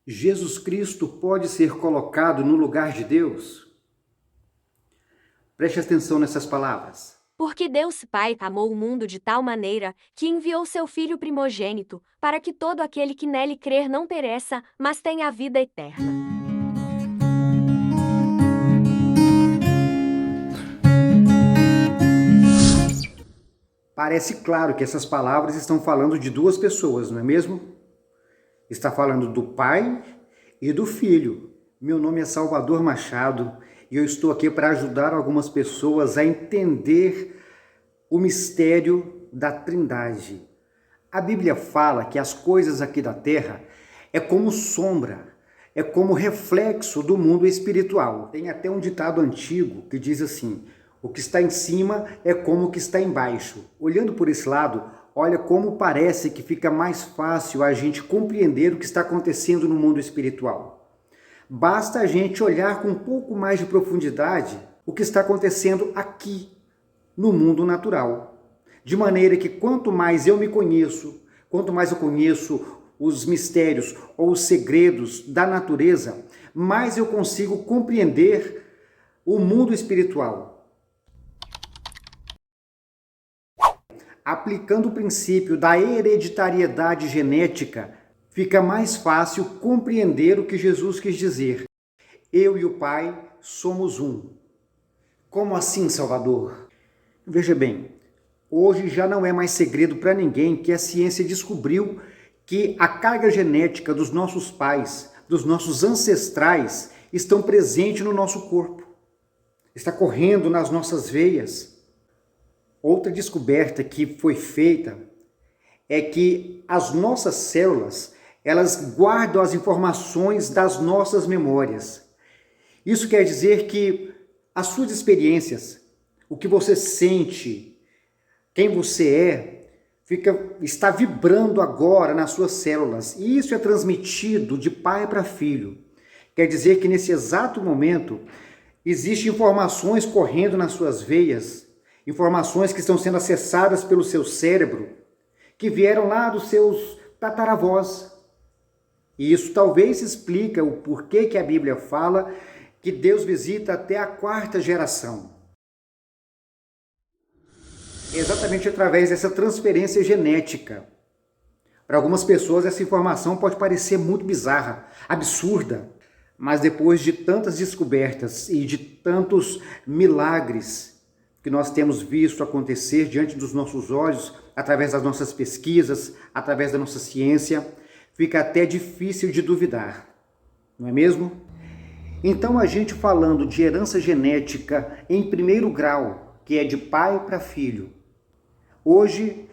Jesus Cristo pode ser colocado no lugar de Deus? Preste atenção nessas palavras. Porque Deus Pai amou o mundo de tal maneira que enviou seu Filho primogênito, para que todo aquele que nele crer não pereça, mas tenha a vida eterna. Parece claro que essas palavras estão falando de duas pessoas, não é mesmo? Está falando do Pai e do Filho. Meu nome é Salvador Machado e eu estou aqui para ajudar algumas pessoas a entender o mistério da Trindade. A Bíblia fala que as coisas aqui da terra é como sombra, é como reflexo do mundo espiritual. Tem até um ditado antigo que diz assim: o que está em cima é como o que está embaixo. Olhando por esse lado, olha como parece que fica mais fácil a gente compreender o que está acontecendo no mundo espiritual. Basta a gente olhar com um pouco mais de profundidade o que está acontecendo aqui, no mundo natural. De maneira que quanto mais eu me conheço, quanto mais eu conheço os mistérios ou os segredos da natureza, mais eu consigo compreender o mundo espiritual. Aplicando o princípio da hereditariedade genética, fica mais fácil compreender o que Jesus quis dizer. Eu e o Pai somos um. Como assim, Salvador? Veja bem, hoje já não é mais segredo para ninguém que a ciência descobriu que a carga genética dos nossos pais, dos nossos ancestrais, estão presentes no nosso corpo. Está correndo nas nossas veias. Outra descoberta que foi feita é que as nossas células, elas guardam as informações das nossas memórias. Isso quer dizer que as suas experiências, o que você sente, quem você está vibrando agora nas suas células. E isso é transmitido de pai para filho. Quer dizer que nesse exato momento, existem informações correndo nas suas veias, informações que estão sendo acessadas pelo seu cérebro, que vieram lá dos seus tataravós. E isso talvez explica o porquê que a Bíblia fala que Deus visita até a 4ª geração. Exatamente através dessa transferência genética. Para algumas pessoas essa informação pode parecer muito bizarra, absurda, mas depois de tantas descobertas e de tantos milagres que nós temos visto acontecer diante dos nossos olhos, através das nossas pesquisas, através da nossa ciência, fica até difícil de duvidar, não é mesmo? Então a gente falando de herança genética em primeiro grau, que é de pai para filho, hoje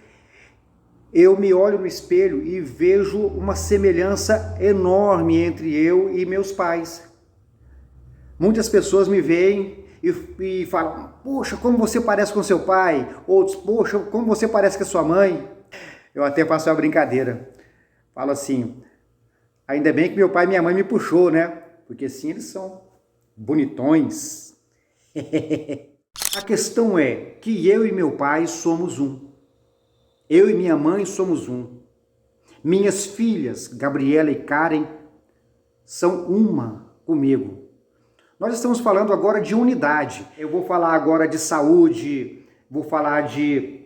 eu me olho no espelho e vejo uma semelhança enorme entre eu e meus pais. Muitas pessoas me veem e falam: poxa, como você parece com seu pai. Outros: poxa, como você parece com a sua mãe. Eu até faço uma brincadeira. Falo assim: ainda bem que meu pai e minha mãe me puxou, né? Porque assim eles são bonitões. A questão é que eu e meu pai somos um. Eu e minha mãe somos um. Minhas filhas, Gabriela e Karen, são uma comigo. Nós estamos falando agora de unidade. Eu vou falar agora de saúde, vou falar de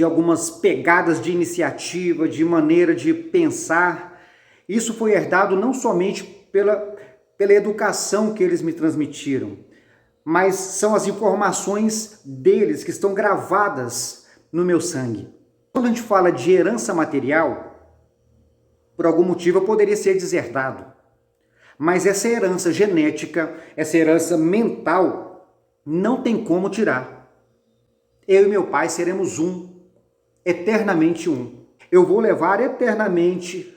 algumas pegadas de iniciativa, de maneira de pensar. Isso foi herdado não somente pela educação que eles me transmitiram, mas são as informações deles que estão gravadas no meu sangue. Quando a gente fala de herança material, por algum motivo eu poderia ser deserdado. Mas essa herança genética, essa herança mental, não tem como tirar. Eu e meu pai seremos um, eternamente um. Eu vou levar eternamente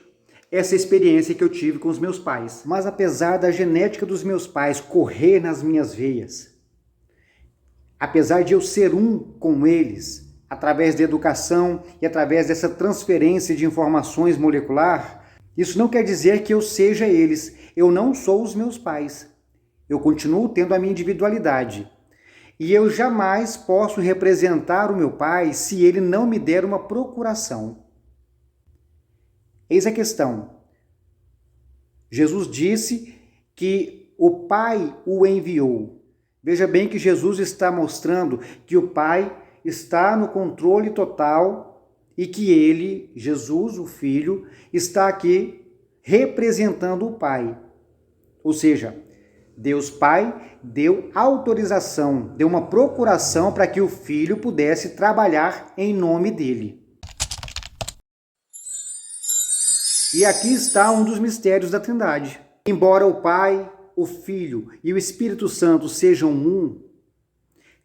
essa experiência que eu tive com os meus pais. Mas apesar da genética dos meus pais correr nas minhas veias, apesar de eu ser um com eles, através da educação e através dessa transferência de informações molecular, isso não quer dizer que eu seja eles. Eu não sou os meus pais. Eu continuo tendo a minha individualidade. E eu jamais posso representar o meu pai se ele não me der uma procuração. Eis a questão. Jesus disse que o Pai o enviou. Veja bem que Jesus está mostrando que o Pai está no controle total e que ele, Jesus, o Filho, está aqui representando o Pai. Ou seja, Deus Pai deu autorização, deu uma procuração para que o Filho pudesse trabalhar em nome dele. E aqui está um dos mistérios da Trindade. Embora o Pai, o Filho e o Espírito Santo sejam um,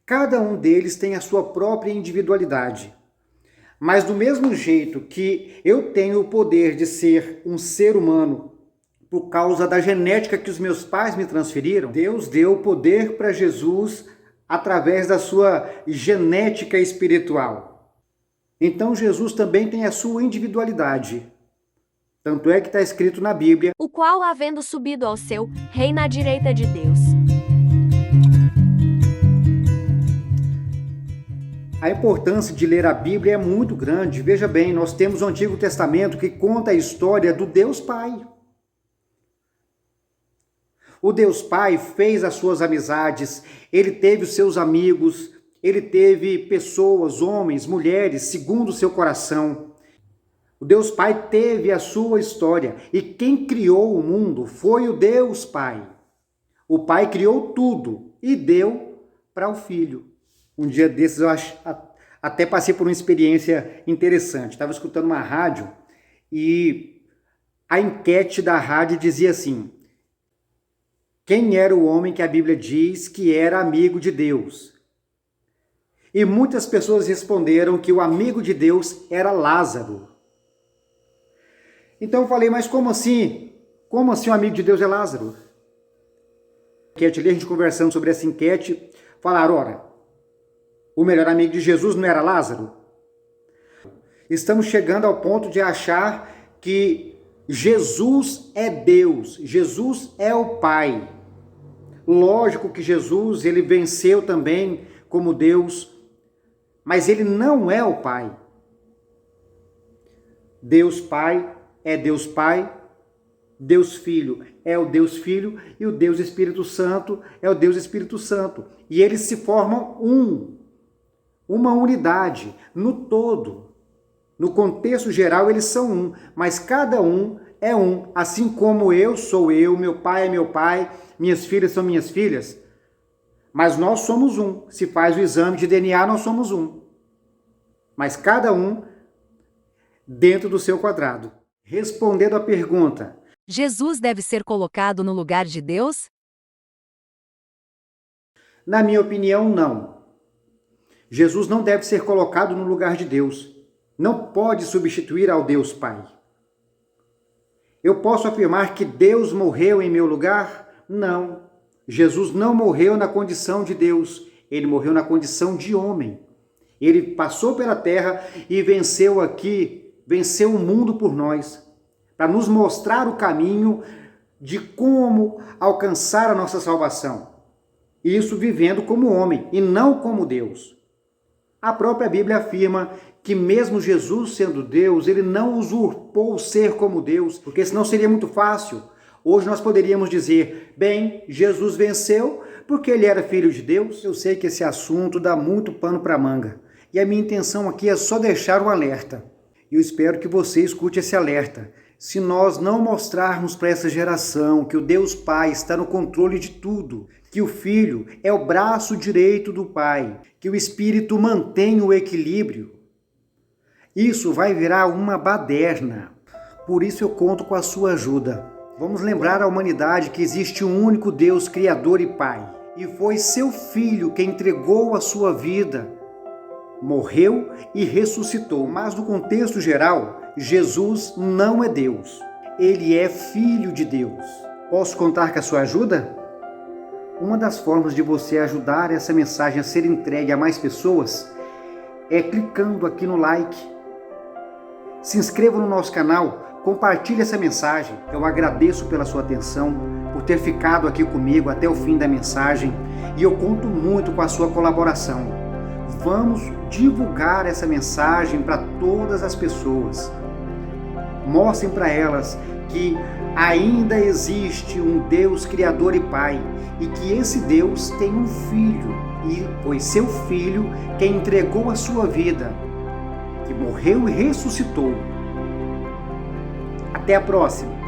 cada um deles tem a sua própria individualidade. Mas do mesmo jeito que eu tenho o poder de ser um ser humano por causa da genética que os meus pais me transferiram, Deus deu o poder para Jesus através da sua genética espiritual. Então Jesus também tem a sua individualidade. Tanto é que está escrito na Bíblia: o qual, havendo subido ao céu, reina à direita de Deus. A importância de ler a Bíblia é muito grande. Veja bem, nós temos o Antigo Testamento que conta a história do Deus Pai. O Deus Pai fez as suas amizades, ele teve os seus amigos, ele teve pessoas, homens, mulheres, segundo o seu coração. O Deus Pai teve a sua história e quem criou o mundo foi o Deus Pai. O Pai criou tudo e deu para o Filho. Um dia desses eu até passei por uma experiência interessante. Estava escutando uma rádio e a enquete da rádio dizia assim: quem era o homem que a Bíblia diz que era amigo de Deus? E muitas pessoas responderam que o amigo de Deus era Lázaro. Então eu falei, mas como assim? Como assim o amigo de Deus é Lázaro? A gente conversando sobre essa enquete, falaram, ora, o melhor amigo de Jesus não era Lázaro? Estamos chegando ao ponto de achar que Jesus é Deus, Jesus é o Pai. Lógico que Jesus, ele venceu também como Deus, mas ele não é o Pai. Deus Pai é Deus Pai, Deus Filho é o Deus Filho e o Deus Espírito Santo é o Deus Espírito Santo. E eles se formam uma unidade no todo. No contexto geral eles são um, mas cada um é um, assim como eu sou eu, meu pai é meu pai, minhas filhas são minhas filhas, mas nós somos um. Se faz o exame de DNA, nós somos um. Mas cada um dentro do seu quadrado. Respondendo à pergunta: Jesus deve ser colocado no lugar de Deus? Na minha opinião, não. Jesus não deve ser colocado no lugar de Deus. Não pode substituir ao Deus Pai. Eu posso afirmar que Deus morreu em meu lugar? Não. Jesus não morreu na condição de Deus. Ele morreu na condição de homem. Ele passou pela terra e venceu o mundo por nós, para nos mostrar o caminho de como alcançar a nossa salvação. Isso vivendo como homem e não como Deus. A própria Bíblia afirma que mesmo Jesus sendo Deus, ele não usurpou o ser como Deus, porque senão seria muito fácil. Hoje nós poderíamos dizer, bem, Jesus venceu porque ele era filho de Deus. Eu sei que esse assunto dá muito pano para manga. E a minha intenção aqui é só deixar um alerta. E eu espero que você escute esse alerta. Se nós não mostrarmos para essa geração que o Deus Pai está no controle de tudo, que o Filho é o braço direito do Pai, que o Espírito mantém o equilíbrio, isso vai virar uma baderna. Por isso eu conto com a sua ajuda. Vamos lembrar à humanidade que existe um único Deus Criador e Pai. E foi seu Filho que entregou a sua vida, morreu e ressuscitou. Mas no contexto geral, Jesus não é Deus. Ele é Filho de Deus. Posso contar com a sua ajuda? Uma das formas de você ajudar essa mensagem a ser entregue a mais pessoas é clicando aqui no like. Se inscreva no nosso canal, compartilhe essa mensagem. Eu agradeço pela sua atenção, por ter ficado aqui comigo até o fim da mensagem e eu conto muito com a sua colaboração. Vamos divulgar essa mensagem para todas as pessoas. Mostrem para elas que ainda existe um Deus Criador e Pai, e que esse Deus tem um Filho, e foi seu Filho quem entregou a sua vida, que morreu e ressuscitou. Até a próxima!